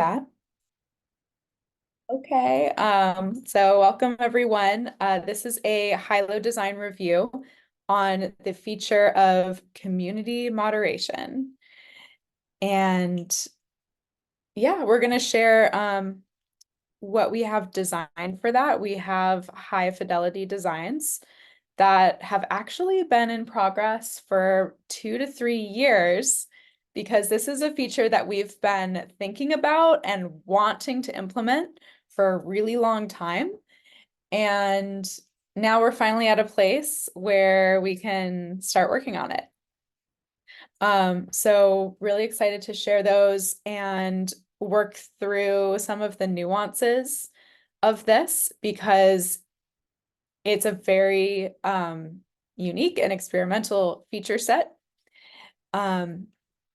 that. Okay, so welcome everyone. This is a Hylo design review on the feature of community moderation. And yeah, we're going to share what we have designed for that. We have high fidelity designs that have actually been in progress for 2 to 3 years because this is a feature that we've been thinking about and wanting to implement for a really long time. And now we're finally at a place where we can start working on it. So really excited to share those and work through some of the nuances of this because it's a very unique and experimental feature set.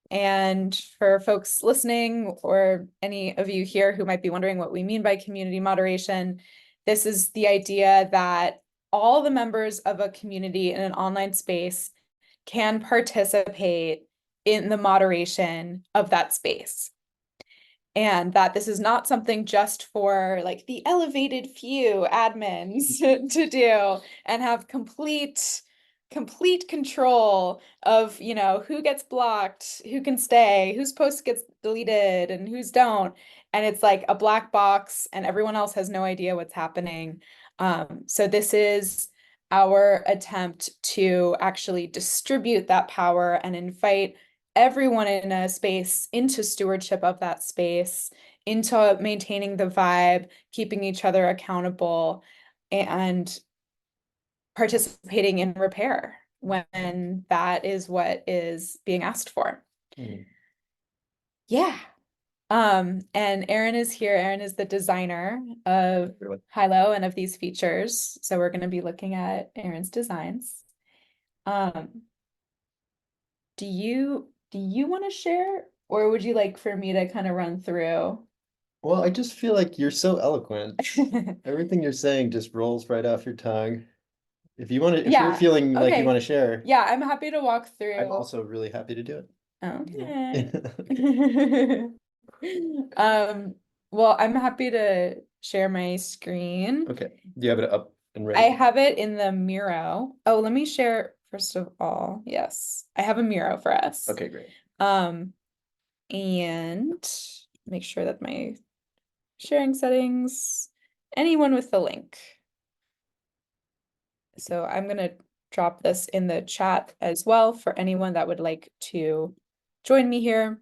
And for folks listening or any of you here who might be wondering what we mean by community moderation, this is the idea that all the members of a community in an online space can participate in the moderation of that space. And that this is not something just for like the elevated few admins to do and have complete control of, who gets blocked, who can stay, whose post gets deleted and whose don't. And it's like a black box and everyone else has no idea what's happening. So this is our attempt to actually distribute that power and invite everyone in a space into stewardship of that space, into maintaining the vibe, keeping each other accountable, and participating in repair when that is what is being asked for. Yeah. And Aaron is here. Aaron is the designer of Hylo and of these features. So we're going to be looking at Aaron's designs. Do you want to share, or would you like for me to kind of run through? Well, I just feel like you're so eloquent. Everything you're saying just rolls right off your tongue. If you want to, if you're Yeah, feeling like you want okay. to share, Yeah, I'm happy to walk I'm through. also really happy to do Okay. it. Um, well, I'm happy to share my screen. Okay. Do you have it up and I ready? have it in the Miro. Oh, let me share first of all. Yes, I have a Miro for us. Okay, great. Um, and make sure that my sharing settings, anyone with the link. So I'm gonna drop this in the chat as well for anyone that would like to join me here.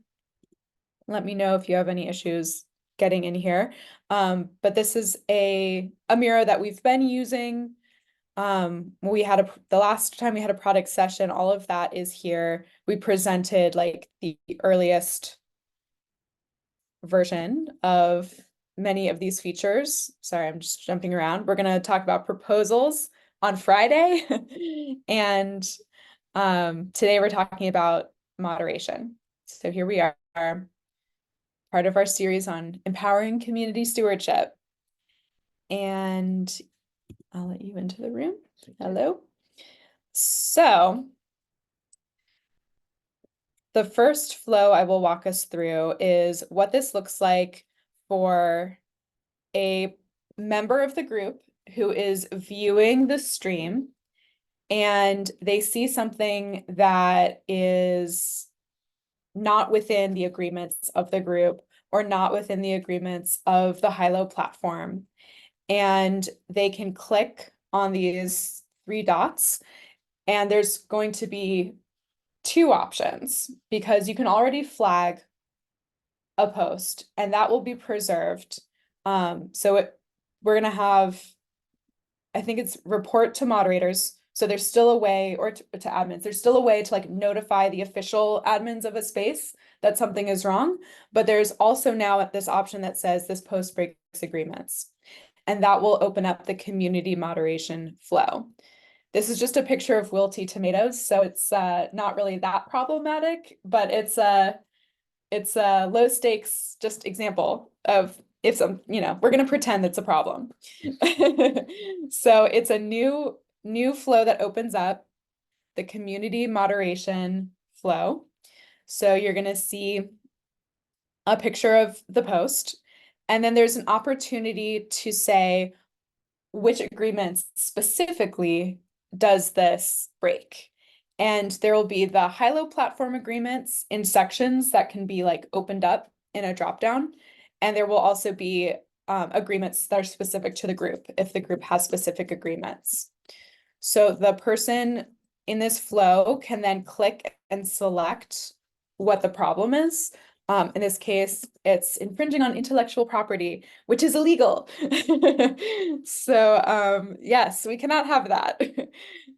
Let me know if you have any issues getting in here. But this is a Miro that we've been using. We had the last time we had a product session, all of that is here. We presented like the earliest version of many of these features. Sorry, I'm just jumping around. We're going to talk about proposals on Friday. And today we're talking about moderation. So here we are, part of our series on empowering community stewardship. And I'll let you into the room. Hello. So the first flow I will walk us through is what this looks like for a member of the group who is viewing the stream and they see something that is not within the agreements of the group or not within the agreements of the Hylo platform. And they can click on these 3 dots, and there's going to be 2 options because you can already flag a post and that will be preserved. We're gonna have, I think it's report to moderators. So there's still a way, or to admins, there's still a way to like notify the official admins of a space that something is wrong. But there's also now this option that says this post breaks agreements. And that will open up the community moderation flow. This is just a picture of wilty tomatoes, so it's not really that problematic, but it's a low stakes just example of if we're going to pretend it's a problem. So it's a new flow that opens up, the community moderation flow. So you're going to see a picture of the post, and then there's an opportunity to say which agreements specifically does this break. And there will be the Hylo platform agreements in sections that can be like opened up in a dropdown. And there will also be agreements that are specific to the group if the group has specific agreements. So the person in this flow can then click and select what the problem is. In this case, it's infringing on intellectual property, which is illegal. So yes, we cannot have that.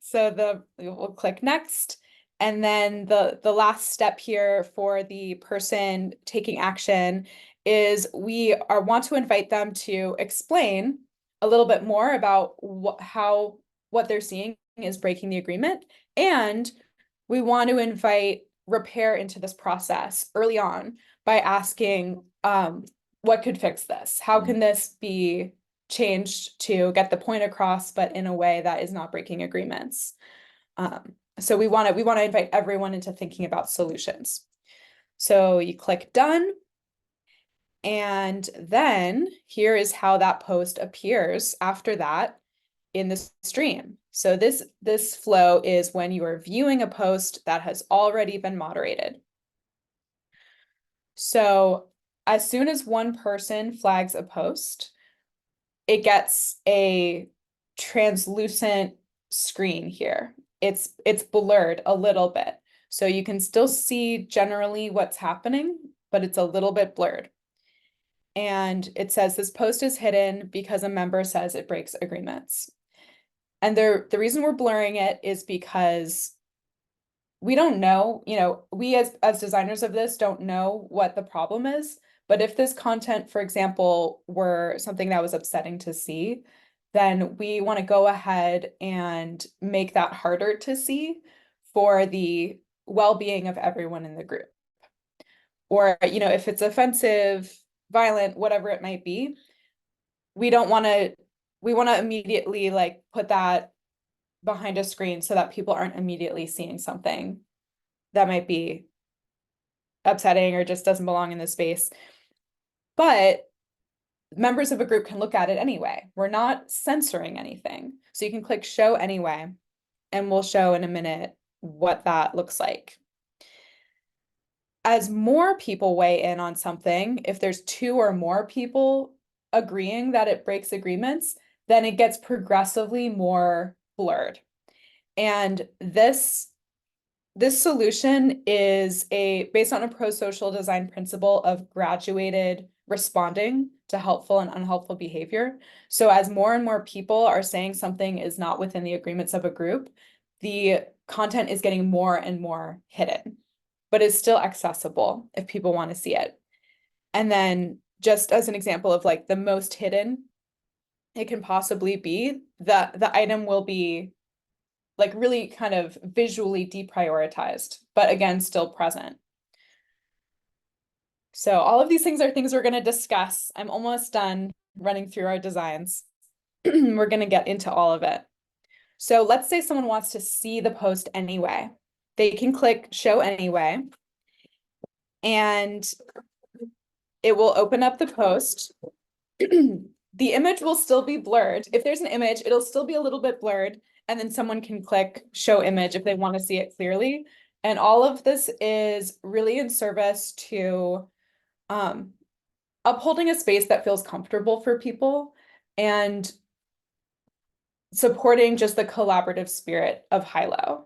So we'll click next. And then the last step here for the person taking action is we want to invite them to explain a little bit more about how what they're seeing is breaking the agreement. And we want to invite repair into this process early on by asking, what could fix this? How can this be changed to get the point across, but in a way that is not breaking agreements? So we want to invite everyone into thinking about solutions. So you click done. And then here is how that post appears after that in the stream. So this flow is when you are viewing a post that has already been moderated. So as soon as one person flags a post, it gets a translucent screen here. It's blurred a little bit. So you can still see generally what's happening, but it's a little bit blurred. And it says this post is hidden because a member says it breaks agreements. And the reason we're blurring it is because we don't know, we as designers of this don't know what the problem is. But if this content, for example, were something that was upsetting to see, then we want to go ahead and make that harder to see for the well-being of everyone in the group. Or, if it's offensive, violent, whatever it might be, we want to immediately like put that behind a screen so that people aren't immediately seeing something that might be upsetting or just doesn't belong in the space. But members of a group can look at it anyway. We're not censoring anything. So you can click show anyway, and we'll show in a minute what that looks like. As more people weigh in on something, if there's 2 or more people agreeing that it breaks agreements, then it gets progressively more blurred. And this solution is based on a pro-social design principle of graduated responding to helpful and unhelpful behavior. So as more and more people are saying something is not within the agreements of a group, the content is getting more and more hidden, but it's still accessible if people want to see it. And then just as an example of like the most hidden it can possibly be, the item will be like really kind of visually deprioritized, but again, still present. So all of these things are things we're going to discuss. I'm almost done running through our designs. We're going to get into all of it. So let's say someone wants to see the post anyway. They can click show anyway, and it will open up the post. The image will still be blurred. If there's an image, it'll still be a little bit blurred, and then someone can click show image if they want to see it clearly. And all of this is really in service to upholding a space that feels comfortable for people and supporting just the collaborative spirit of Hylo.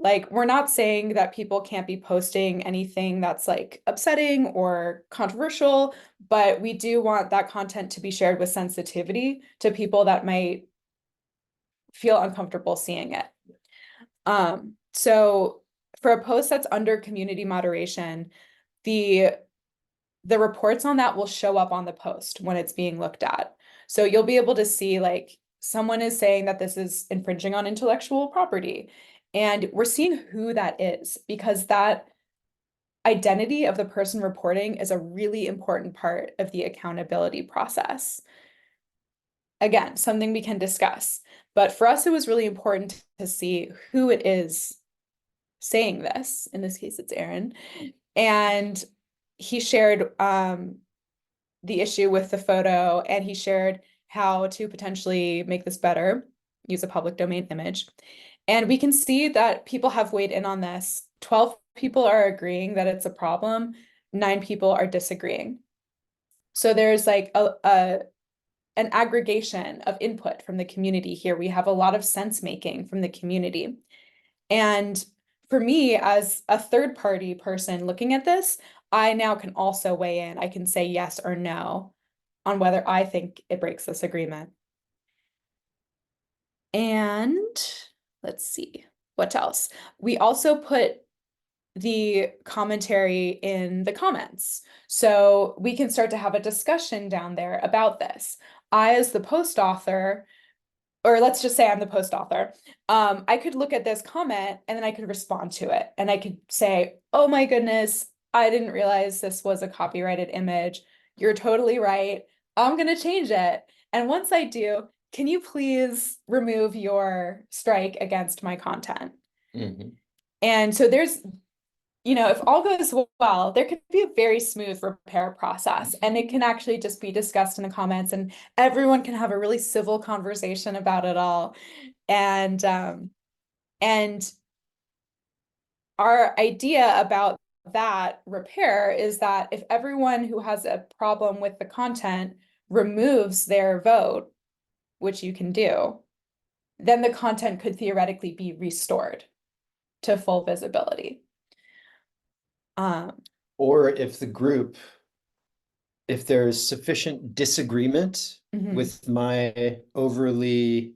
Like, we're not saying that people can't be posting anything that's like upsetting or controversial, but we do want that content to be shared with sensitivity to people that might feel uncomfortable seeing it. So for a post that's under community moderation, the reports on that will show up on the post when it's being looked at. So you'll be able to see like someone is saying that this is infringing on intellectual property. And we're seeing who that is, because that identity of the person reporting is a really important part of the accountability process. Again, something we can discuss. But for us, it was really important to see who it is saying this. In this case, it's Aaron. And he shared the issue with the photo, and he shared how to potentially make this better, use a public domain image. And we can see that people have weighed in on this. 12 people are agreeing that it's a problem, 9 people are disagreeing. So there's like an aggregation of input from the community here. We have a lot of sense making from the community. And for me, as a third party person looking at this, I now can also weigh in. I can say yes or no on whether I think it breaks this agreement. And let's see, what else? We also put the commentary in the comments. So we can start to have a discussion down there about this. I, as the post author, or let's just say I'm the post author, I could look at this comment and then I could respond to it. And I could say, oh my goodness, I didn't realize this was a copyrighted image. You're totally right. I'm going to change it. And once I do, can you please remove your strike against my content? Mhm. And so there's, if all goes well, there could be a very smooth repair process, and it can actually just be discussed in the comments, and everyone can have a really civil conversation about it all. And our idea about that repair is that if everyone who has a problem with the content removes their vote, which you can do, then the content could theoretically be restored to full visibility. Or if there's sufficient disagreement Mhm. with my overly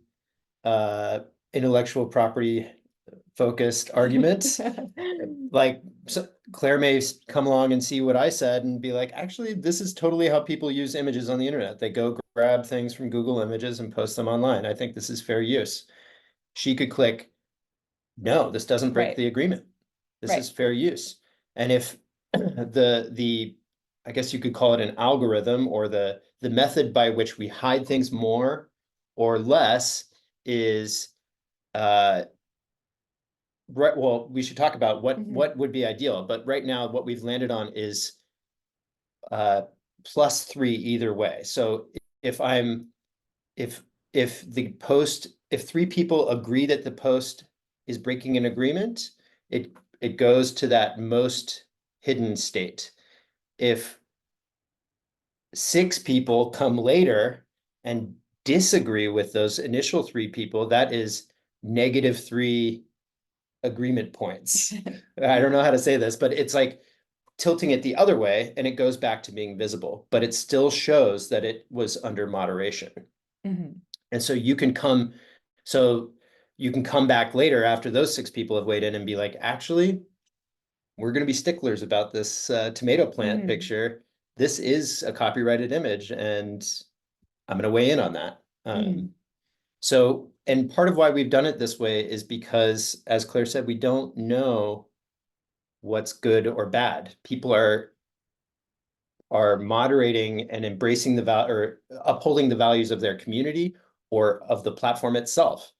intellectual property focused argument, like so Claire may come along and see what I said and be like, actually, this is totally how people use images on the internet. They go grab things from Google Images and post them online. I think this is fair use. She could click, no, this doesn't break Right. the agreement. This Right. is fair use. And if the I guess you could call it an algorithm, or the method by which we hide things more or less is right. Well, we should talk about what would be ideal, but right now what we've landed on is +3 either way. So if I'm if if 3 people agree that the post is breaking an agreement, it goes to that most hidden state. If 6 people come later and disagree with those initial 3 people, that is -3 agreement points. I don't know how to say this, but it's like tilting it the other way, and it goes back to being visible, but it still shows that it was under moderation. Mhm. And so you can come back later after those 6 people have weighed in and be like, actually, we're going to be sticklers about this tomato plant Mhm. picture. This is a copyrighted image, and I'm going to weigh in on that. Mhm. So, and part of why we've done it this way is because, as Claire said, we don't know what's good or bad. People are moderating and embracing or upholding the values of their community or of the platform itself.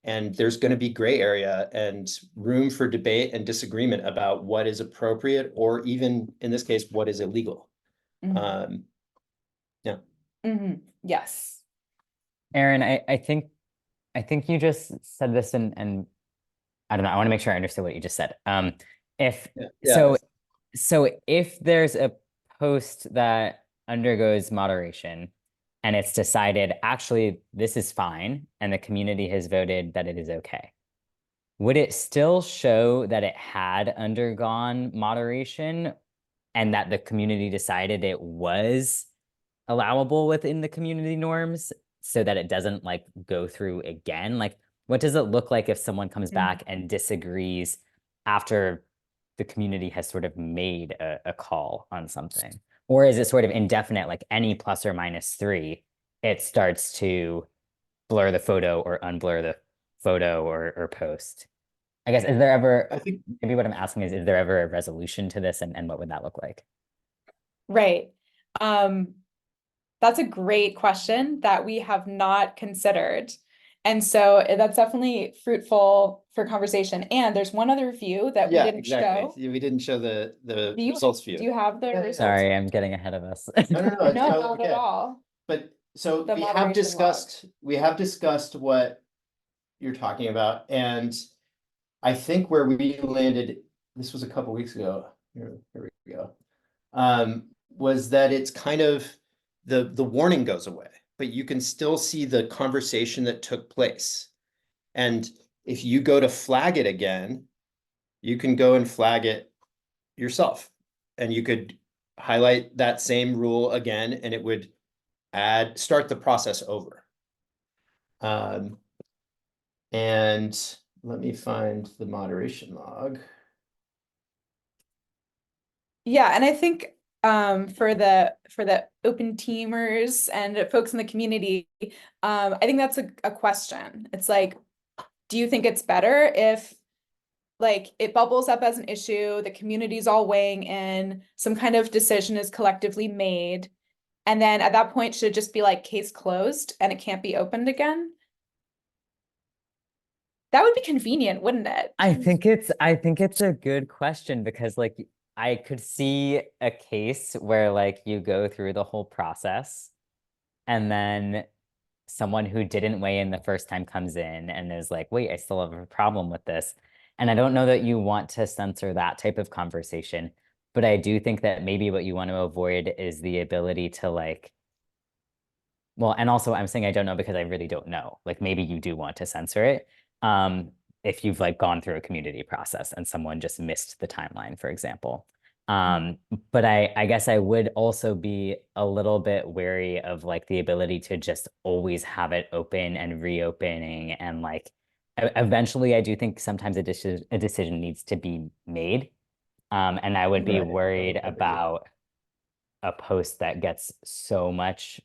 And there's going to be gray area and room for debate and disagreement about what is appropriate, or even in this case, what is illegal. Mhm. Um, yeah. Mhm. Yes. Aaron, I think you just said this, and I don't know. I want to make sure I understood what you just said. If Yeah. so, so if there's a post that undergoes moderation and it's decided actually this is fine and the community has voted that it is okay, would it still show that it had undergone moderation and that the community decided it was allowable within the community norms so that it doesn't like go through again? Like, what does it look like if someone comes back and disagrees after the community has sort of made a call on something? Or is it sort of indefinite, like any +or -3, it starts to blur the photo or unblur the photo or post? I guess, is there ever, I think maybe what I'm asking is there ever a resolution to this, and what would that look like? Right. That's a great question that we have not considered. And so that's definitely fruitful for conversation. And there's one other view that we Yeah, didn't exactly. show. We didn't show the Do you, results do view. you have the Yeah, yeah, results? Sorry, I'm getting ahead of us. No, no, no, it's No, totally not at okay. all. But so The we have moderation discussed what you're talking about, and I think where we landed, this was a couple weeks ago. Here we go. Was that it's kind of the warning goes away, but you can still see the conversation that took place. And if you go to flag it again, you can go and flag it yourself. And you could highlight that same rule again, and it would start the process over. And let me find the moderation log. Yeah, and I think for the open teamers and folks in the community, I think that's a question. It's like, do you think it's better if like it bubbles up as an issue, the community's all weighing in, some kind of decision is collectively made, and then at that point should it just be like case closed and it can't be opened again? That would be convenient, wouldn't it? I think it's a good question because like I could see a case where like you go through the whole process and then someone who didn't weigh in the first time comes in and is like, wait, I still have a problem with this. And I don't know that you want to censor that type of conversation, but I do think that maybe what you want to avoid is the ability to like, well, and also I'm saying I don't know because I really don't know. Like maybe you do want to censor it. If you've like gone through a community process and someone just missed the timeline, for example. But I guess I would also be a little bit wary of like the ability to just always have it open and reopening and like eventually I do think sometimes a decision needs to be made. And I would be Right. worried Agree. about a post that gets so much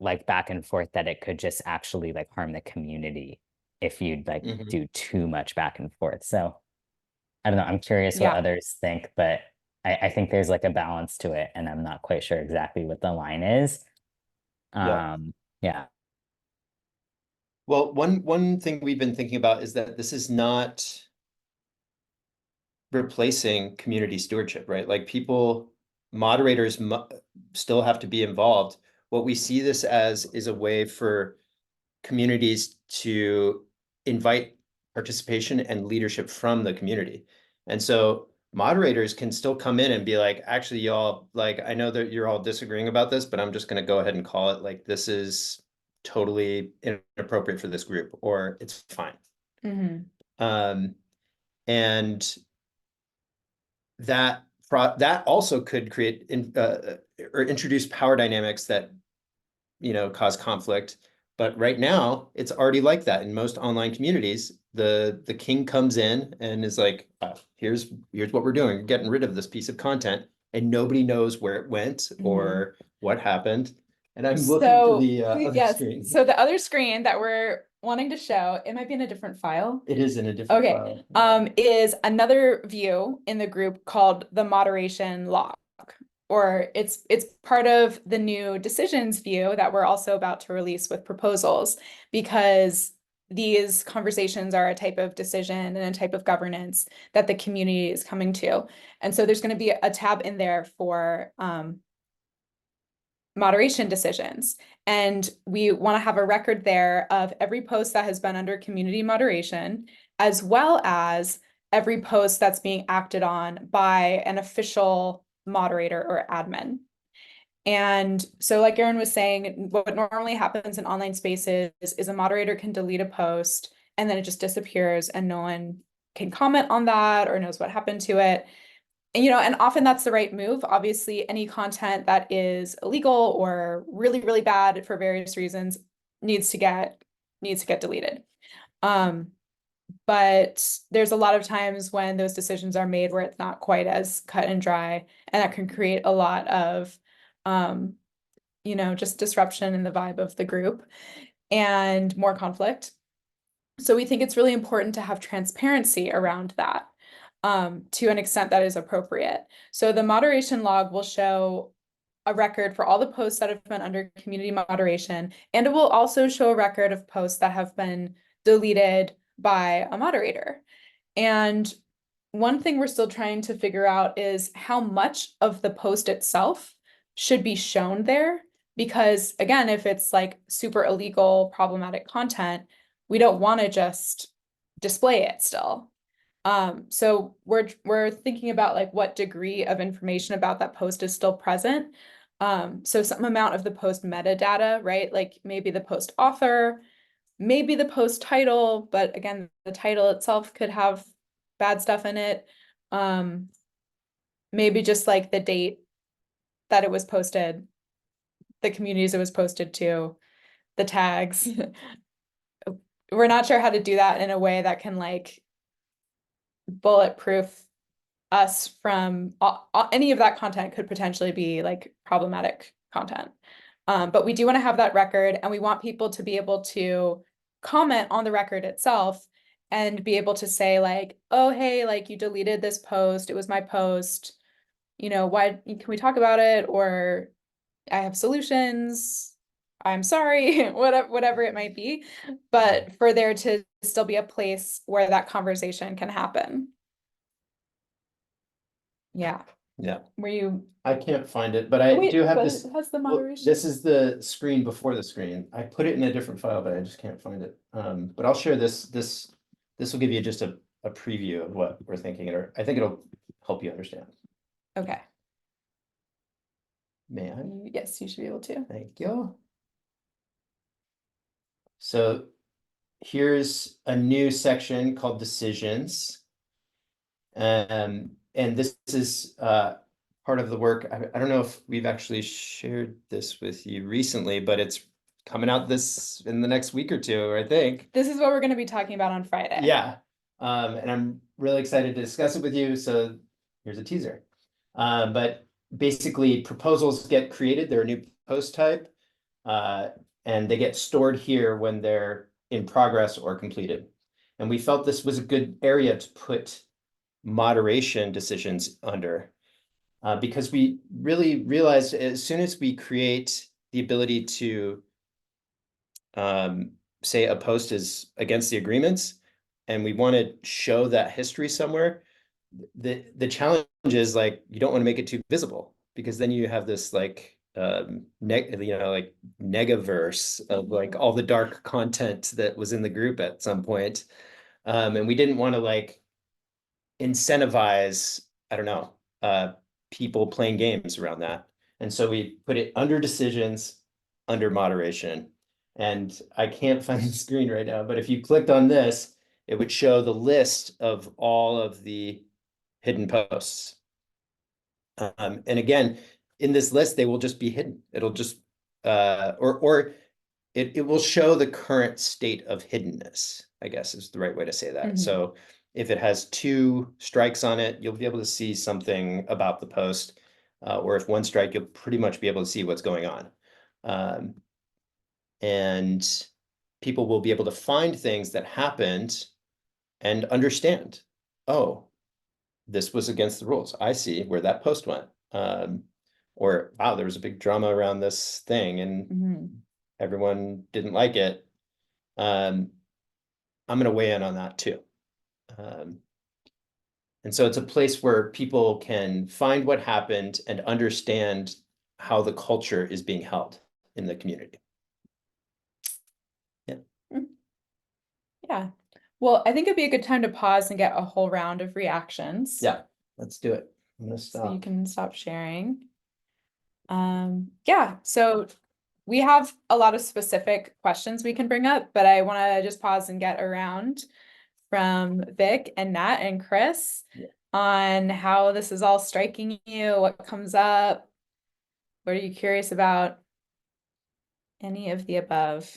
like back and forth that it could just actually like harm the community if you'd like Mhm. do too much back and forth. So I don't know. I'm curious what Yeah. others think, but I think there's like a balance to it, and I'm not quite sure exactly what the line is. Yeah. Yeah. Well, one thing we've been thinking about is that this is not replacing community stewardship, right? Like moderators still have to be involved. What we see this as is a way for communities to invite participation and leadership from the community. And so moderators can still come in and be like, actually, y'all, like, I know that you're all disagreeing about this, but I'm just going to go ahead and call it like, this is totally inappropriate for this group, or it's fine. And that also could create or introduce power dynamics that cause conflict. But right now, it's already like that in most online communities. The king comes in and is like, here's what we're doing. We're getting rid of this piece of content, and nobody knows where it went or what happened. And I'm looking for the other screen. So the other screen that we're wanting to show, it might be in a different file. It is in a different Okay. file. Is another view in the group called the moderation log, or it's part of the new decisions view that we're also about to release with proposals, because these conversations are a type of decision and a type of governance that the community is coming to. And so there's going to be a tab in there for moderation decisions. And we want to have a record there of every post that has been under community moderation, as well as every post that's being acted on by an official moderator or admin. And so like Erin was saying, what normally happens in online spaces is a moderator can delete a post and then it just disappears and no one can comment on that or knows what happened to it. And, and often that's the right move. Obviously, any content that is illegal or really, really bad for various reasons needs to get deleted. But there's a lot of times when those decisions are made where it's not quite as cut and dry, and that can create a lot of just disruption in the vibe of the group and more conflict. So we think it's really important to have transparency around that, to an extent that is appropriate. So the moderation log will show a record for all the posts that have been under community moderation, and it will also show a record of posts that have been deleted by a moderator. And one thing we're still trying to figure out is how much of the post itself should be shown there. Because again, if it's like super illegal, problematic content, we don't want to just display it still. So we're thinking about like what degree of information about that post is still present. So some amount of the post metadata, right? Like maybe the post author, maybe the post title, but again, the title itself could have bad stuff in it. Maybe just like the date that it was posted, the communities it was posted to, the tags. We're not sure how to do that in a way that can like bulletproof us from any of that content could potentially be like problematic content. But we do want to have that record, and we want people to be able to comment on the record itself and be able to say like, oh, hey, like you deleted this post. It was my post. You know, why can we talk about it? Or I have solutions. I'm sorry, whatever it might be. But for there to still be a place where that conversation can happen. Yeah. Yeah. Were you? I can't find it, but I Wait, do have but this. it has the Well, moderation. this is the screen before the screen. I put it in a different file, but I just can't find it. But I'll share this. This will give you just a preview of what we're thinking, or I think it'll help you understand. Okay. May I? Yes, you should be able to. Thank you. So here's a new section called decisions. And this is part of the work. I don't know if we've actually shared this with you recently, but it's coming out in the next week or two, I think. This is what we're going to be talking about on Friday. Yeah. And I'm really excited to discuss it with you. So here's a teaser. But basically proposals get created. They're a new post type. And they get stored here when they're in progress or completed. And we felt this was a good area to put moderation decisions under, because we really realized as soon as we create the ability to say a post is against the agreements and we want to show that history somewhere, the challenge is like you don't want to make it too visible, because then you have this like like negaverse of like all the dark content that was in the group at some point. And we didn't want to like incentivize, I don't know, people playing games around that. And so we put it under decisions, under moderation. And I can't find the screen right now, but if you clicked on this, it would show the list of all of the hidden posts. And again, in this list, they will just be hidden. It'll just, or it will show the current state of hiddenness, I guess is the right way to say that. Mhm. So if it has 2 strikes on it, you'll be able to see something about the post. Or if 1 strike, you'll pretty much be able to see what's going on. And people will be able to find things that happened and understand, oh, this was against the rules. I see where that post went. Or, wow, there was a big drama around this thing and everyone didn't like it. I'm going to weigh in on that too. And so it's a place where people can find what happened and understand how the culture is being held in the community. Yeah. Yeah. Well, I think it'd be a good time to pause and get a whole round of reactions. Yeah, let's do it. I'm going to So you stop. can stop sharing. Yeah, so we have a lot of specific questions we can bring up, but I want to just pause and get around from Vic and Nat and Chris on how this is all striking you, what comes up, what are you curious about? Any of the above.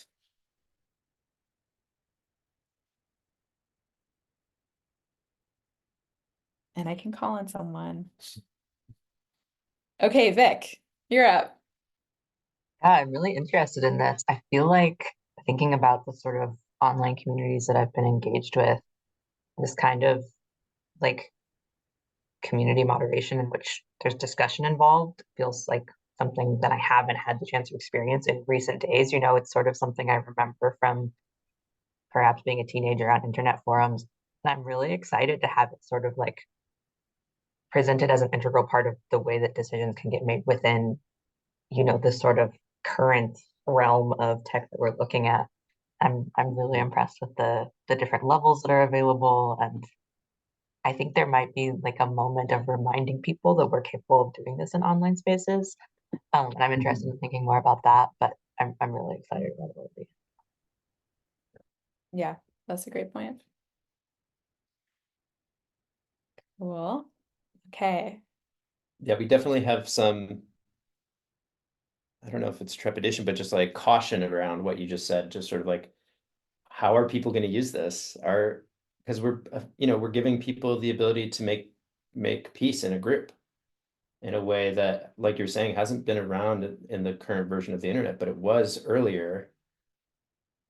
And I can call on someone. Okay, Vic, you're up. Yeah, I'm really interested in this. I feel like thinking about the sort of online communities that I've been engaged with, this kind of like community moderation in which there's discussion involved feels like something that I haven't had the chance to experience in recent days. You know, it's sort of something I remember from perhaps being a teenager on internet forums. And I'm really excited to have it sort of like presented as an integral part of the way that decisions can get made within, you know, this sort of current realm of tech that we're looking at. I'm really impressed with the different levels that are available, and I think there might be like a moment of reminding people that we're capable of doing this in online spaces. And I'm interested in thinking more about that, but I'm really excited about it. Yeah, that's a great point. Cool. Okay. Yeah, we definitely have some, I don't know if it's trepidation, but just like caution around what you just said, just sort of like, how are people going to use this? Because we're, we're giving people the ability to make peace in a group in a way that, like you're saying, hasn't been around in the current version of the internet, but it was earlier.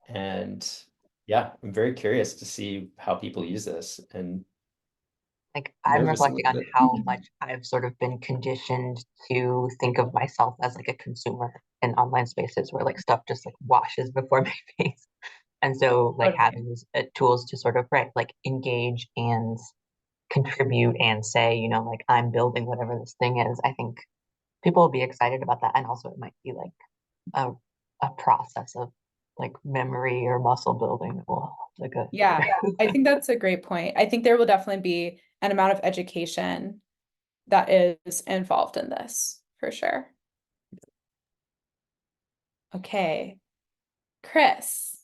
And yeah, I'm very curious to see how people use this, and Like I'm nervous a reflecting little on bit. how much I've sort of been conditioned to think of myself as like a consumer in online spaces where like stuff just like washes before my face. And so like Totally. having these tools to sort of like engage and contribute and say, you know, like I'm building whatever this thing is, I think people will be excited about that. And also it might be like a process of like memory or muscle building. Oh, like a Yeah, I think that's a great point. I think there will definitely be an amount of education that is involved in this for sure. Okay, Chris,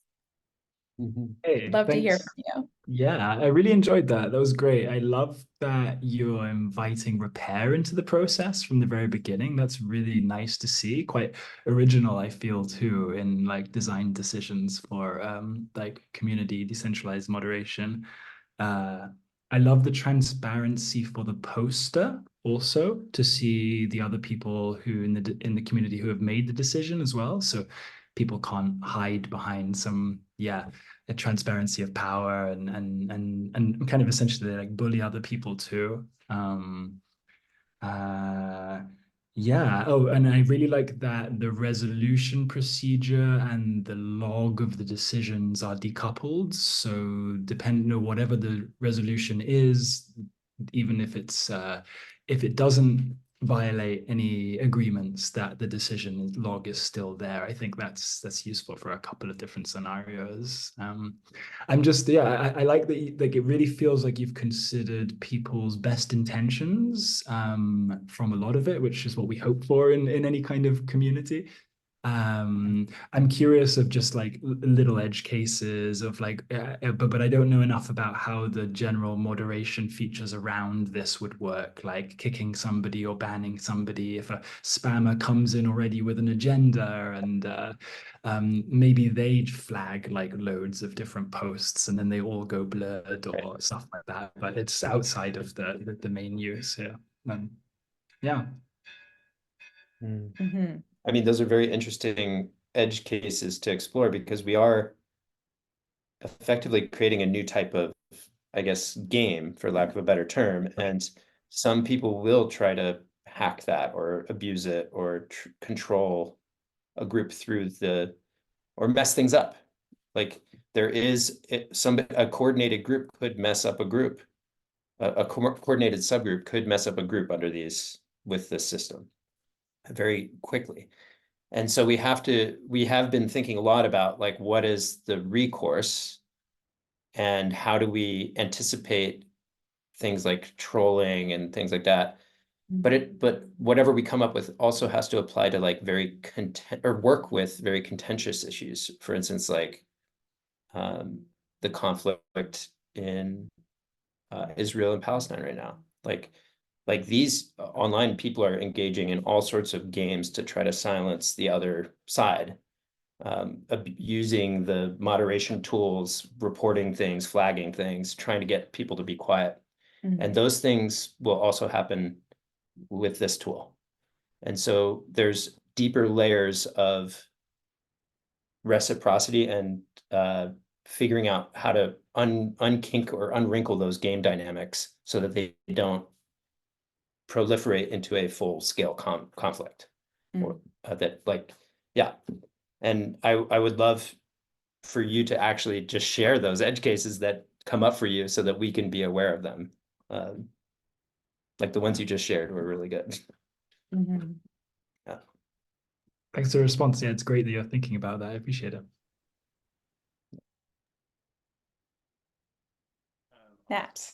Hey, love to hear thanks. from you. Yeah, I really enjoyed that. That was great. I love that you're inviting repair into the process from the very beginning. That's really nice to see. Quite original, I feel too, in like design decisions for like community decentralized moderation. Uh, I love the transparency for the poster also to see the other people who in the community who have made the decision as well. So people can't hide behind some, a transparency of power and kind of essentially like bully other people too. Uh, yeah. Oh, and I really like that the resolution procedure and the log of the decisions are decoupled. So depending on whatever the resolution is, even if it doesn't violate any agreements, that the decision log is still there. I think that's useful for a couple of different scenarios. I'm just, I like that. Like, it really feels like you've considered people's best intentions from a lot of it, which is what we hope for in any kind of community. I'm curious of just like little edge cases of like, but I don't know enough about how the general moderation features around this would work, like kicking somebody or banning somebody if a spammer comes in already with an agenda, and maybe they'd flag like loads of different posts and then they all go blurred or stuff like that. But it's outside of the main use here. Yeah. Mhm. I mean, those are very interesting edge cases to explore, because we are effectively creating a new type of, I guess, game, for lack of a better term. And some people will try to hack that or abuse it or control a group through or mess things up. Like there is a coordinated group could mess up a group. A coordinated subgroup could mess up a group with this system very quickly. And so we have been thinking a lot about like, what is the recourse and how do we anticipate things like trolling and things like that. But whatever we come up with also has to apply to like work with very contentious issues. For instance, like the conflict in Israel and Palestine right now. Like these online people are engaging in all sorts of games to try to silence the other side, using the moderation tools, reporting things, flagging things, trying to get people to be quiet. And those things will also happen with this tool. And so there's deeper layers of reciprocity and figuring out how to unkink or unwrinkle those game dynamics so that they don't proliferate into a full-scale conflict. or that like, yeah. And I would love for you to actually just share those edge cases that come up for you so that we can be aware of them. Like the ones you just shared were really good. Mhm. Thanks for the response. Yeah, it's great that you're thinking about that. I appreciate it. Nat,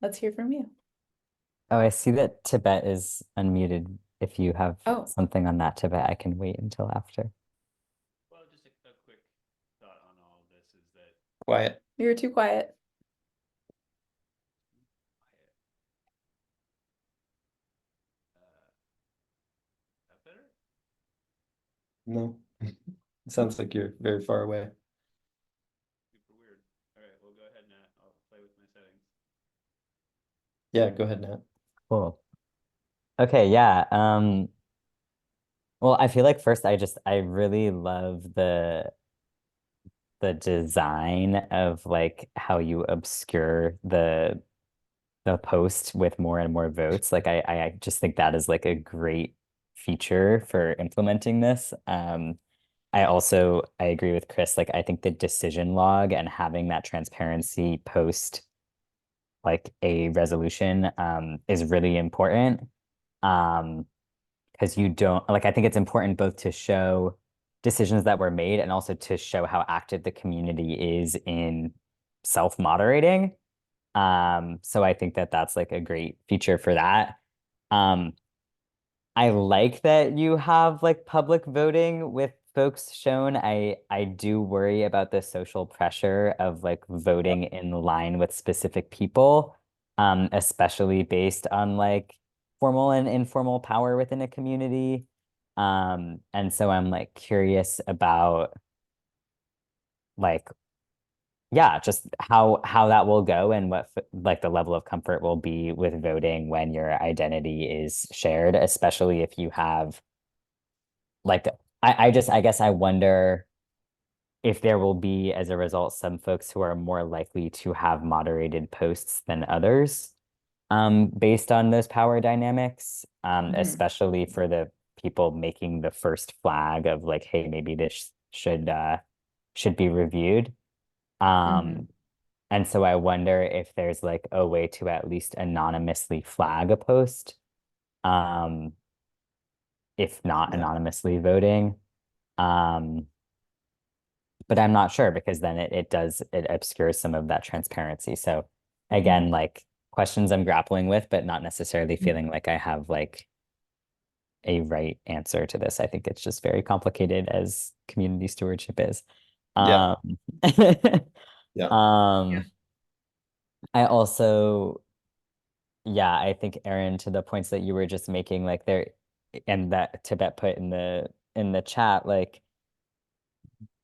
let's hear from you. Oh, I see that Tibet is unmuted. If you have Oh. something on that, Tibet, I can wait until after. Well, just a quick thought on all of this is that Quiet. You're too quiet. that better? No, it sounds like you're very far away. Super weird. All right, well, go ahead, Nat. I'll play with my settings. Yeah, go ahead, Nat. Cool. Okay, yeah. Well, I feel like first I really love the design of like how you obscure the post with more and more votes. Like I just think that is like a great feature for implementing this. I agree with Chris. Like I think the decision log and having that transparency post like a resolution is really important. Because you don't like I think it's important both to show decisions that were made and also to show how active the community is in self-moderating. So I think that that's like a great feature for that. Um, I like that you have like public voting with folks shown. I do worry about the social pressure of like voting in line with specific people, especially based on like formal and informal power within a community. And so I'm like curious about like yeah, just how that will go and what like the level of comfort will be with voting when your identity is shared, especially if you have like I guess I wonder if there will be as a result some folks who are more likely to have moderated posts than others based on those power dynamics, especially for the people making the first flag of like, hey, maybe this should be reviewed. And so I wonder if there's like a way to at least anonymously flag a post, um, if not Yeah. anonymously voting. But I'm not sure because then it obscures some of that transparency. So again, like questions I'm grappling with, but not necessarily feeling like I have like a right answer to this. I think it's just very complicated as community stewardship is. Yeah. Yeah. Um, I also, yeah, I think Aaron, to the points that you were just making, like there, and that Tibet put in the chat, like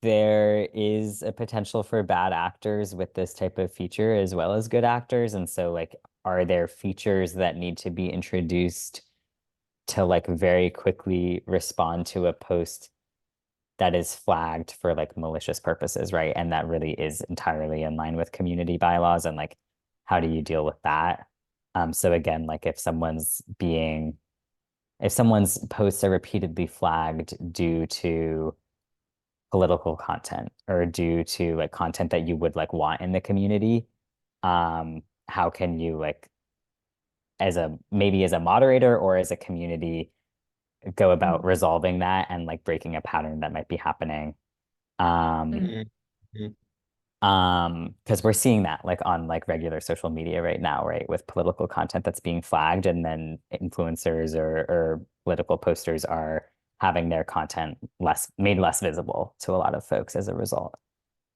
there is a potential for bad actors with this type of feature as well as good actors. And so like, are there features that need to be introduced to like very quickly respond to a post that is flagged for like malicious purposes, right? And that really is entirely in line with community bylaws and like, how do you deal with that? So again, like if someone's posts are repeatedly flagged due to political content or due to like content that you would like want in the community, how can you like maybe as a moderator or as a community go about resolving that and like breaking a pattern that might be happening? Because we're seeing that like on like regular social media right now, right? With political content that's being flagged and then influencers or political posters are having their content made less visible to a lot of folks as a result.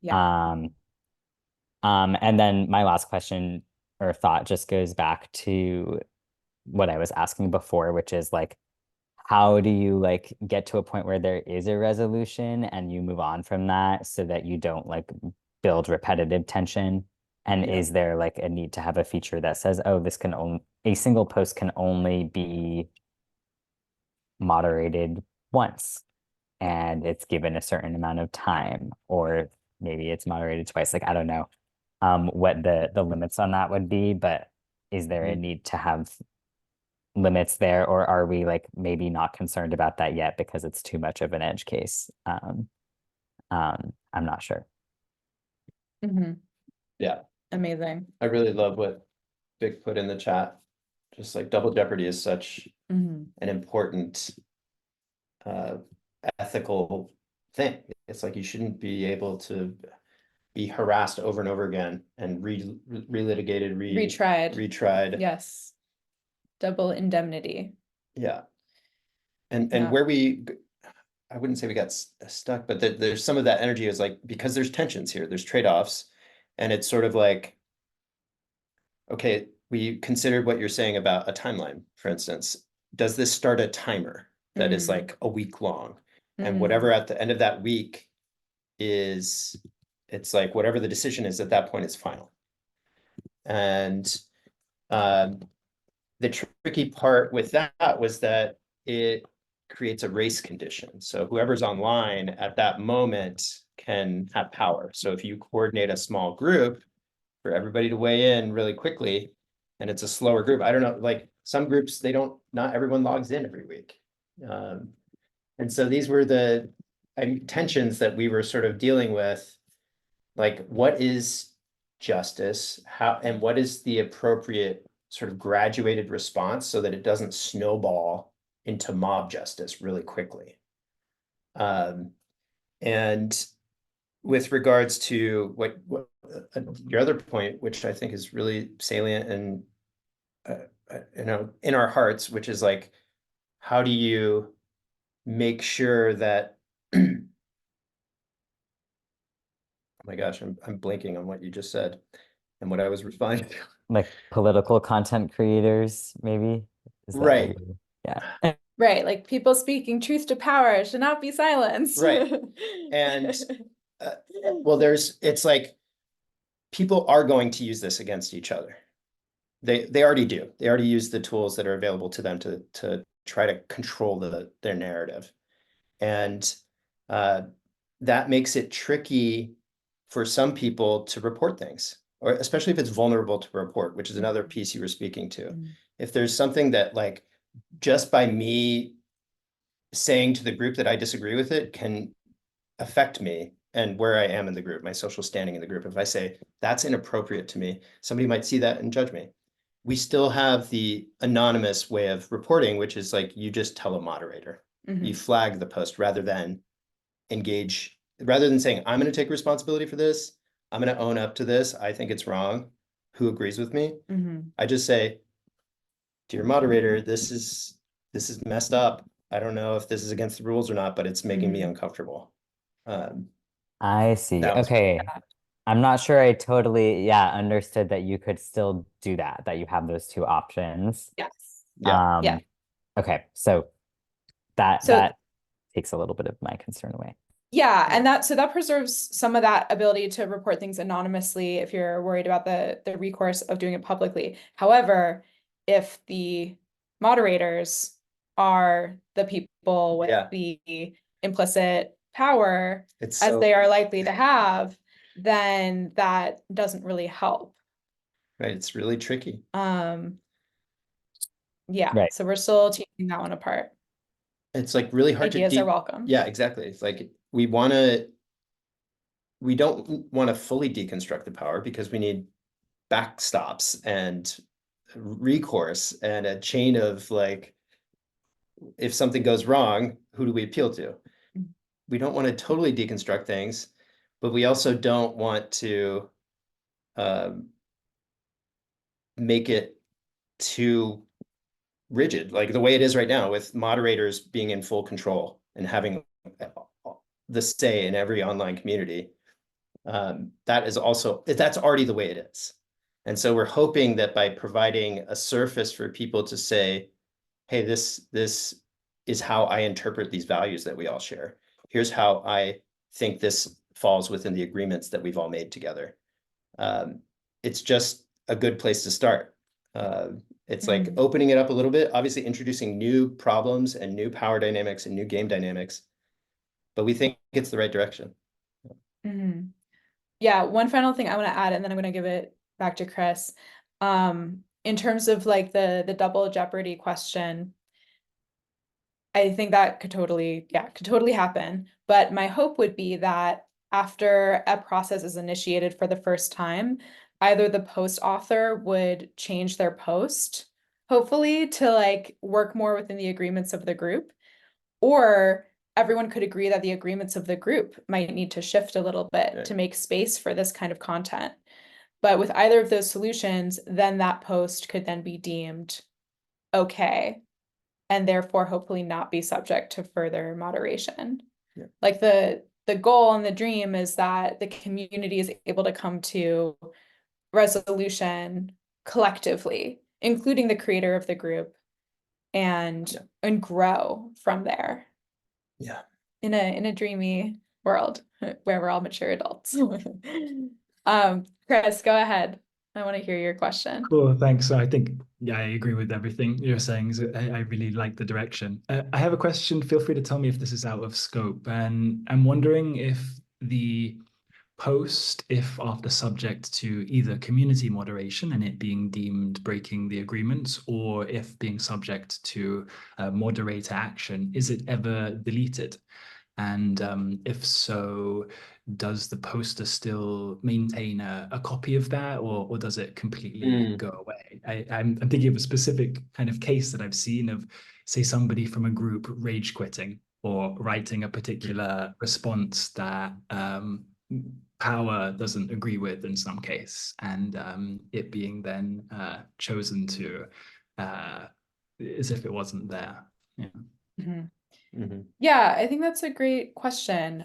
Yeah. And then my last question or thought just goes back to what I was asking before, which is like, how do you like get to a point where there is a resolution and you move on from that so that you don't like build repetitive tension? And Yeah. is there like a need to have a feature that says, oh, a single post can only be moderated once and it's given a certain amount of time, or maybe it's moderated twice. Like I don't know what the limits on that would be, but is there a need to have limits there, or are we like maybe not concerned about that yet because it's too much of an edge case? I'm not sure. Mhm. Yeah, Amazing. I really love what Vic put in the chat. Just like double jeopardy is such Mhm. an important ethical thing. It's like you shouldn't be able to be harassed over and over again and relitigated, retried. Yes. Double indemnity. Yeah. And Yeah. where I wouldn't say we got stuck, but there's some of that energy is like, because there's tensions here, there's trade-offs, and it's sort of like, okay, we considered what you're saying about a timeline, for instance. Does this start a timer that is like a week long? And whatever at the end of that week is, it's like whatever the decision is at that point is final. And the tricky part with that was that it creates a race condition. So whoever's online at that moment can have power. So if you coordinate a small group for everybody to weigh in really quickly, and it's a slower group, I don't know, like some groups, not everyone logs in every week. And so these were the tensions that we were sort of dealing with. Like, what is justice? And what is the appropriate sort of graduated response so that it doesn't snowball into mob justice really quickly? And with regards to what your other point, which I think is really salient and in our hearts, which is like, how do you make sure that oh my gosh, I'm blanking on what you just said and what I was responding to. Like political content creators, maybe? Is that what Right. Yeah. Right, like people speaking truth to power should not be silenced. Right. And well, it's like people are going to use this against each other. They already do. They already use the tools that are available to them to try to control their narrative. And that makes it tricky for some people to report things, or especially if it's vulnerable to report, which is another piece you were speaking to. If there's something that like just by me saying to the group that I disagree with it can affect me and where I am in the group, my social standing in the group. If I say that's inappropriate to me, somebody might see that and judge me. We still have the anonymous way of reporting, which is like you just tell a moderator. You flag the post rather than saying, I'm going to take responsibility for this. I'm going to own up to this. I think it's wrong. Who agrees with me? I just say, dear moderator, this is messed up. I don't know if this is against the rules or not, but it's making me uncomfortable. I see. That was- Okay. I'm not sure I totally, understood that you could still do that you have those two options. Yes. Yeah. Yeah. Okay. So that takes a little bit of my concern away. Yeah, and that preserves some of that ability to report things anonymously if you're worried about the recourse of doing it publicly. However, if the moderators are the people with the implicit power, as they are likely to have, then that doesn't really help. Right, it's really tricky. Yeah, Right. so we're still taking that one apart. It's like really hard Ideas are welcome. Yeah, exactly. It's like we don't want to fully deconstruct the power because we need backstops and recourse and a chain of like, if something goes wrong, who do we appeal to? We don't want to totally deconstruct things, but we also don't want to make it too rigid, like the way it is right now with moderators being in full control and having the say in every online community. That's already the way it is. And so we're hoping that by providing a surface for people to say, hey, this is how I interpret these values that we all share. Here's how I think this falls within the agreements that we've all made together. It's just a good place to start. It's like opening it up a little bit, obviously introducing new problems and new power dynamics and new game dynamics, but we think it's the right direction. Yeah, one final thing I want to add, and then I'm going to give it back to Chris. in terms of like the double jeopardy question, I think that could totally happen. But my hope would be that after a process is initiated for the first time, either the post author would change their post, hopefully to like work more within the agreements of the group, or everyone could agree that the agreements of the group might need to shift a little bit Right. to make space for this kind of content. But with either of those solutions, then that post could then be deemed okay, and therefore hopefully not be subject to further moderation. Yeah. Like the goal and the dream is that the community is able to come to resolution collectively, including the creator of the group, and Yeah. and grow from there Yeah. in a dreamy world where we're all mature adults. Chris, go ahead. I want to hear your question. Cool, thanks. So I think, yeah, I agree with everything you're saying. So I really like the direction. I have a question. Feel free to tell me if this is out of scope. And I'm wondering if the post, if after subject to either community moderation and it being deemed breaking the agreements, or if being subject to moderator action, is it ever deleted? And if so, does the poster still maintain a copy of that, or does it completely go away? I'm thinking of a specific kind of case that I've seen of, say, somebody from a group rage quitting or writing a particular response that power doesn't agree with in some case, and it being then chosen to as if it wasn't there. Yeah. Mhm. Mhm. Yeah, I think that's a great question.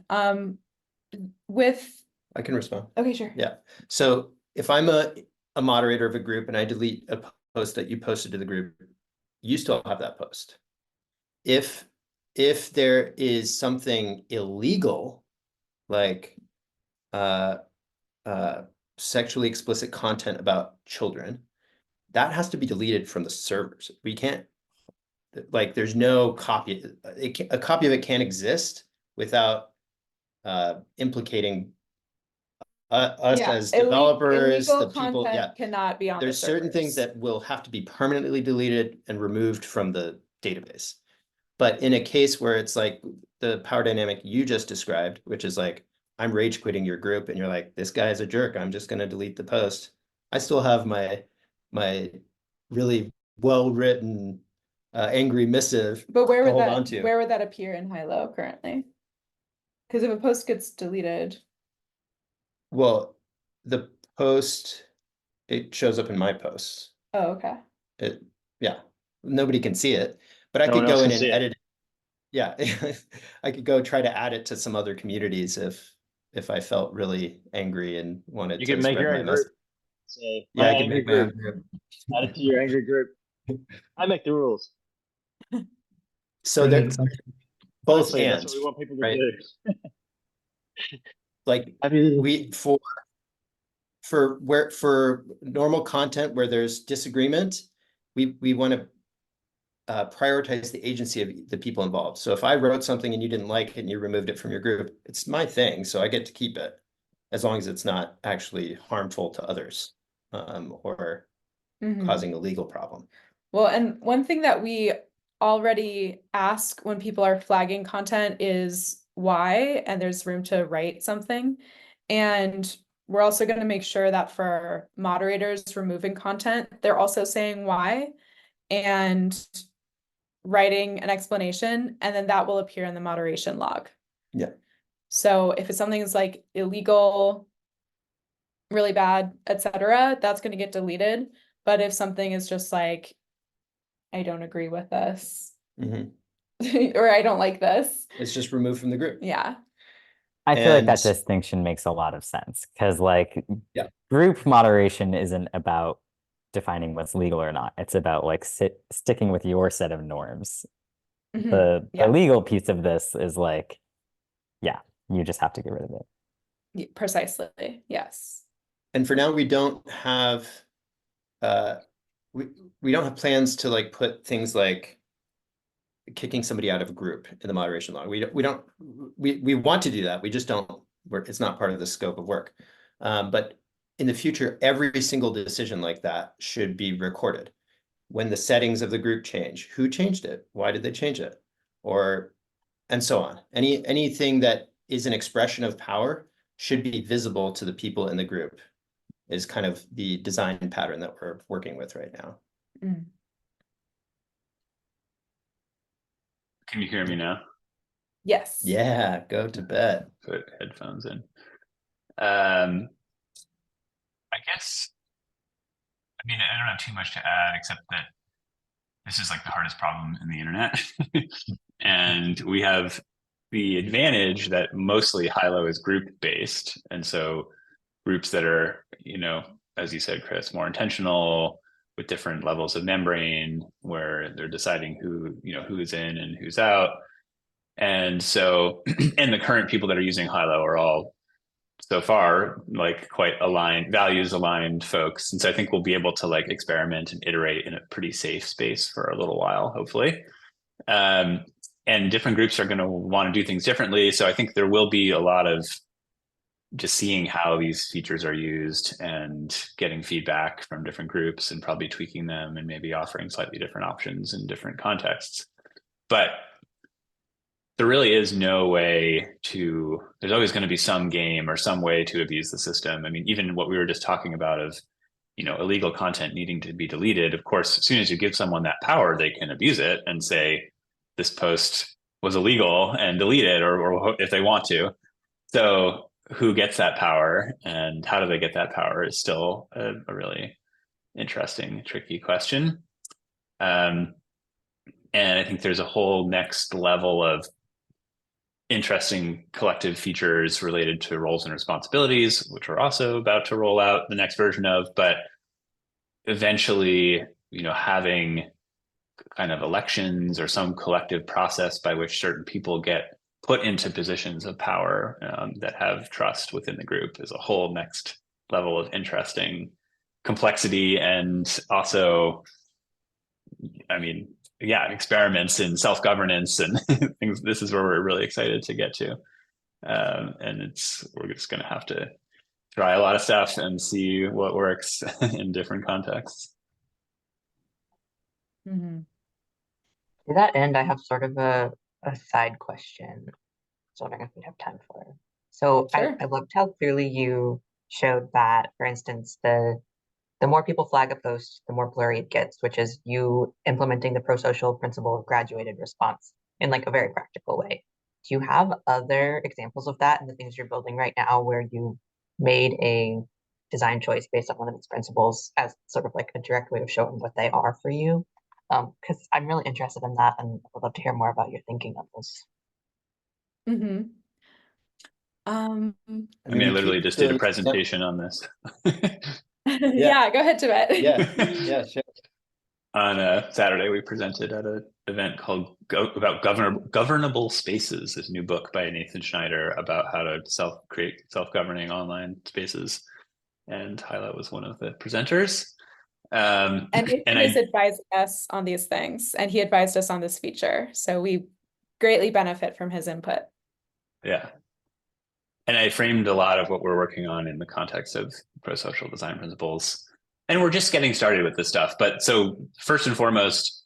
With I can respond. okay, sure. Yeah. So if I'm a moderator of a group and I delete a post that you posted to the group, you still have that post. If there is something illegal, like sexually explicit content about children, that has to be deleted from the servers. We can't, like, there's no copy. A copy of it can't exist without implicating us Yeah, as developers, illegal the people. content Yeah, cannot be on the there's certain things servers. that will have to be permanently deleted and removed from the database. But in a case where it's like the power dynamic you just described, which is like, I'm rage quitting your group and you're like, this guy is a jerk, I'm just going to delete the post. I still have my really well-written angry missive But to hold on to. where would that appear in Hylo currently? Because if a post gets deleted, Well, the post, it shows up in my posts. oh, okay. Yeah, nobody can see it, but I No could one go else in can and see it. edit it. Yeah, I could go try to add it to some other communities if I felt really angry and wanted You to can make spread your my own message. group. Say, Yeah, my I can angry make my own group. group. Add it to your angry group. I make the rules. So Brilliant. they're both Honestly, that's and, what we want people to right? do. Like I mean, we for normal content where there's disagreement, we want to prioritize the agency of the people involved. So if I wrote something and you didn't like it and you removed it from your group, it's my thing, so I get to keep it as long as it's not actually harmful to others or Mhm. causing a legal problem. Well, and one thing that we already ask when people are flagging content is why, and there's room to write something. And we're also going to make sure that for moderators removing content, they're also saying why and writing an explanation, and then that will appear in the moderation log. Yeah. So if it's something that's like illegal, really bad, etc., that's going to get deleted. But if something is just like, I don't agree with this, Mhm. or I don't like this, It's just removed from the group. yeah. I feel like that And- distinction makes a lot of sense because, like, Yeah. group moderation isn't about defining what's legal or not. It's about like sticking with your set of norms. Mhm. The Yeah. legal piece of this is like, yeah, you just have to get rid of it. Precisely, yes. And for now, we don't have we don't have plans to like put things like kicking somebody out of a group in the moderation log. We want to do that. We just don't. It's not part of the scope of work. But in the future, every single decision like that should be recorded. When the settings of the group change, who changed it? Why did they change it? Or, and so on. Anything that is an expression of power should be visible to the people in the group, is kind of the design pattern that we're working with right now. Mm. Can you hear me now? Yes. Yeah, go to bed. Put headphones in. I guess, I mean, I don't have too much to add except that this is like the hardest problem in the internet. And we have the advantage that mostly Hylo is group based. And so groups that are, you know, as you said, Chris, more intentional with different levels of membrane where they're deciding who, you know, who is in and who's out. And so, and the current people that are using Hylo are all so far like quite aligned, values aligned folks. And so I think we'll be able to like experiment and iterate in a pretty safe space for a little while, hopefully. And different groups are going to want to do things differently. So I think there will be a lot of just seeing how these features are used and getting feedback from different groups and probably tweaking them and maybe offering slightly different options in different contexts. But there really is no way to, there's always going to be some game or some way to abuse the system. I mean, even what we were just talking about of, you know, illegal content needing to be deleted. Of course, as soon as you give someone that power, they can abuse it and say, this post was illegal and delete it, or if they want to. So who gets that power and how do they get that power is still a really interesting, tricky question. And I think there's a whole next level of interesting collective features related to roles and responsibilities, which we're also about to roll out the next version of. But eventually, you know, having kind of elections or some collective process by which certain people get put into positions of power that have trust within the group is a whole next level of interesting complexity. And also, I mean, yeah, experiments in self-governance and things. This is where we're really excited to get to. And we're just going to have to try a lot of stuff and see what works in different contexts. Mm-hmm. To that end, I have sort of a side question. I was wondering if we'd have time for it. So Sure. I loved how clearly you showed that, for instance, the more people flag a post, the more blurry it gets, which is you implementing the pro-social principle of graduated response in like a very practical way. Do you have other examples of that in the things you're building right now where you made a design choice based on one of these principles as sort of like a direct way of showing what they are for you? Because I'm really interested in that and I'd love to hear more about your thinking on this. Mm-hmm. I I mean, I we literally keep just did a those- presentation on this. Yeah, go ahead, Tibet. Yeah, sure. On Saturday, we presented at an event called about governable spaces, this new book by Nathan Schneider about how to create self-governing online spaces. And Hylo was one of the presenters. And Nathan is advising us on these things, and he advised us on this feature. So we greatly benefit from his input. Yeah. And I framed a lot of what we're working on in the context of pro-social design principles. And we're just getting started with this stuff. But so first and foremost,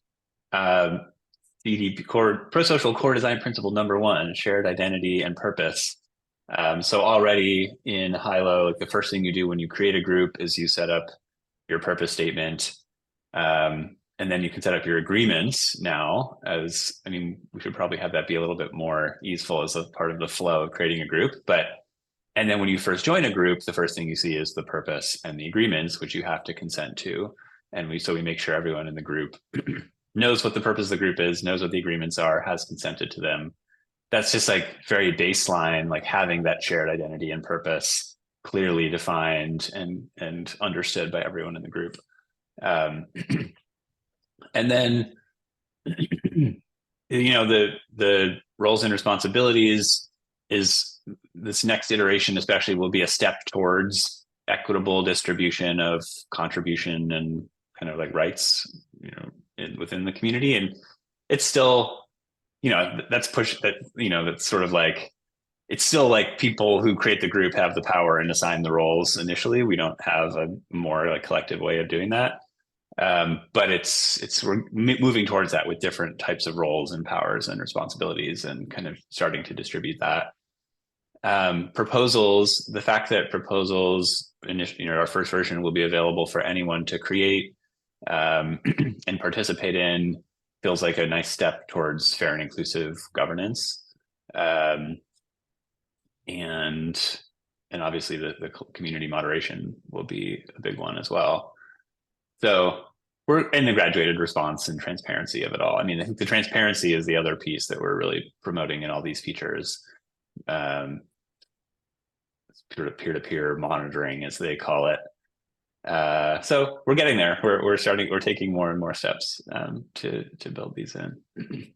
CDP pro-social core design principle number 1, shared identity and purpose. So already in Hylo, like the first thing you do when you create a group is you set up your purpose statement. And then you can set up your agreements now as, I mean, we should probably have that be a little bit more easeful as a part of the flow of creating a group. And then when you first join a group, the first thing you see is the purpose and the agreements, which you have to consent to. And so we make sure everyone in the group knows what the purpose of the group is, knows what the agreements are, has consented to them. That's just like very baseline, like having that shared identity and purpose clearly defined and understood by everyone in the group. And then, you know, the roles and responsibilities is this next iteration, especially, will be a step towards equitable distribution of contribution and kind of like rights, you know, within the community. And it's still, you know, that's sort of like it's still like people who create the group have the power and assign the roles initially. We don't have a more like collective way of doing that. But we're moving towards that with different types of roles and powers and responsibilities and kind of starting to distribute that. Proposals, the fact that proposals, our first version will be available for anyone to create and participate in, feels like a nice step towards fair and inclusive governance. And obviously the community moderation will be a big one as well. So we're in the graduated response and transparency of it all. I mean, I think the transparency is the other piece that we're really promoting in all these features. Peer-to-peer monitoring, as they call it. So we're getting there. We're taking more and more steps to build these in.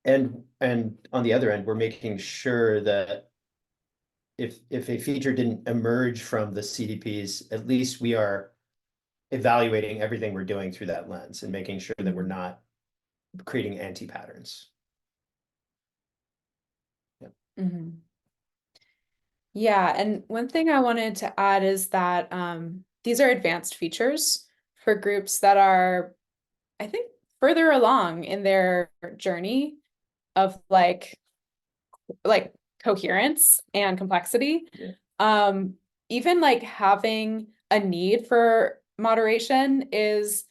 And on the other end, we're making sure that if a feature didn't emerge from the CDPs, at least we are evaluating everything we're doing through that lens and making sure that we're not creating anti-patterns. Mm-hmm. Yeah, and one thing I wanted to add is that these are advanced features for groups that are, I think, further along in their journey of like coherence and complexity. Yeah. Even like having a need for moderation is,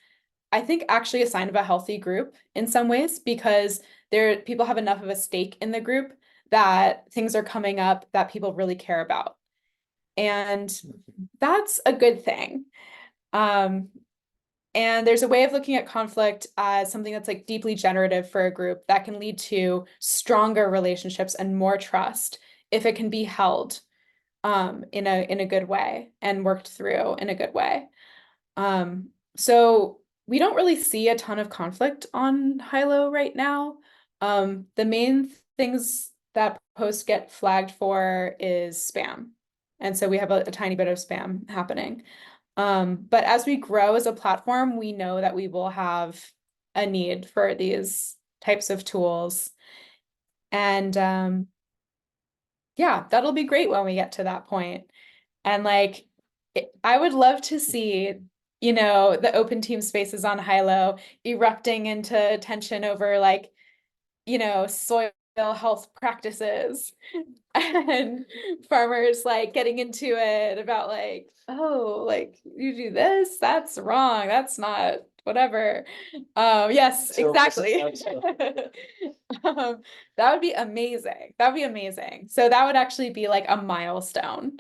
I think, actually a sign of a healthy group in some ways, because people have enough of a stake in the group that things are coming up that people really care about. And that's a good thing. And there's a way of looking at conflict as something that's like deeply generative for a group that can lead to stronger relationships and more trust if it can be held in a good way and worked through in a good way. So we don't really see a ton of conflict on Hylo right now. The main things that posts get flagged for is spam. And so we have a tiny bit of spam happening. But as we grow as a platform, we know that we will have a need for these types of tools. And yeah, that'll be great when we get to that point. And like, I would love to see, the OpenTEAM spaces on Hylo erupting into tension over like, soil health practices and farmers like getting into it about like, oh, like you do this, that's wrong, that's not whatever. Yes, So exactly. That would be amazing. That would be amazing. So that would actually be like a milestone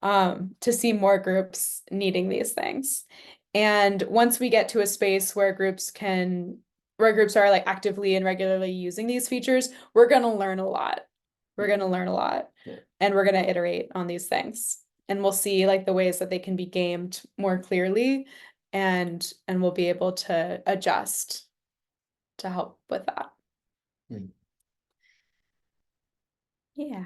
to see more groups needing these things. And once we get to a space where groups are like actively and regularly using these features, we're going to learn a lot. We're going to learn a lot. Yeah. And we're going to iterate on these things. And we'll see like the ways that they can be gamed more clearly, and we'll be able to adjust to help with that. Hmm. Yeah.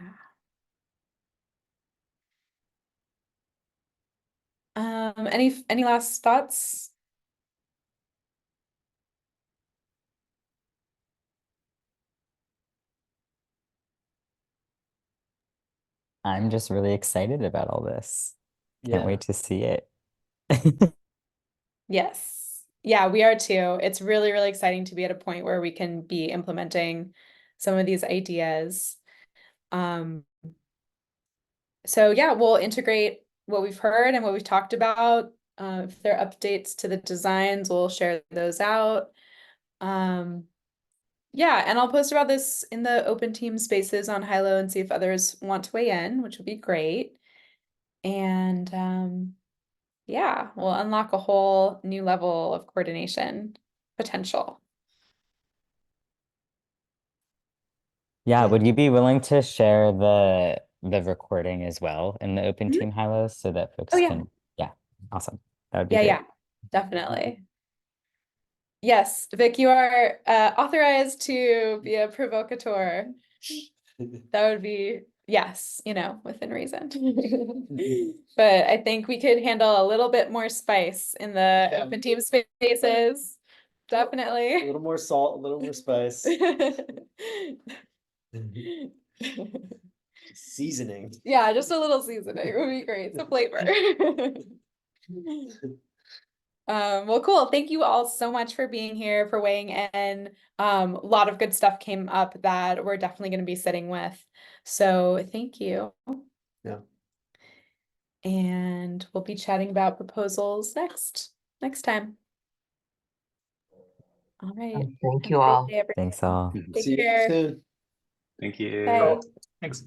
Any last thoughts? I'm just really excited about all this. Can't wait to see it. Yes. Yeah, we are too. It's really, really exciting to be at a point where we can be implementing some of these ideas. So yeah, we'll integrate what we've heard and what we've talked about. If there are updates to the designs, we'll share those out. Yeah, and I'll post about this in the OpenTEAM spaces on Hylo and see if others want to weigh in, which would be great. And yeah, we'll unlock a whole new level of coordination potential. Yeah, Yeah. would you be willing to share the recording as well in the OpenTEAM Hylos so that folks Oh, yeah. can, yeah, awesome. That would be Yeah, great. yeah, definitely. Yes, Vic, you are authorized to be a provocateur. That would be, yes, within reason. But I think we could handle a little bit more spice in the OpenTEAM spaces. A Definitely. little more salt, a little more spice. Seasoning. Yeah, just a little seasoning would be great. It's a flavor. Well, cool. Thank you all so much for being here, for weighing in. A lot of good stuff came up that we're definitely going to be sitting with. So thank you. Yeah. And we'll be chatting about proposals next time. All right. Thank Have you a great all. day, everyone. Thanks all. Take See you care. soon. Thank you. Bye. Thanks.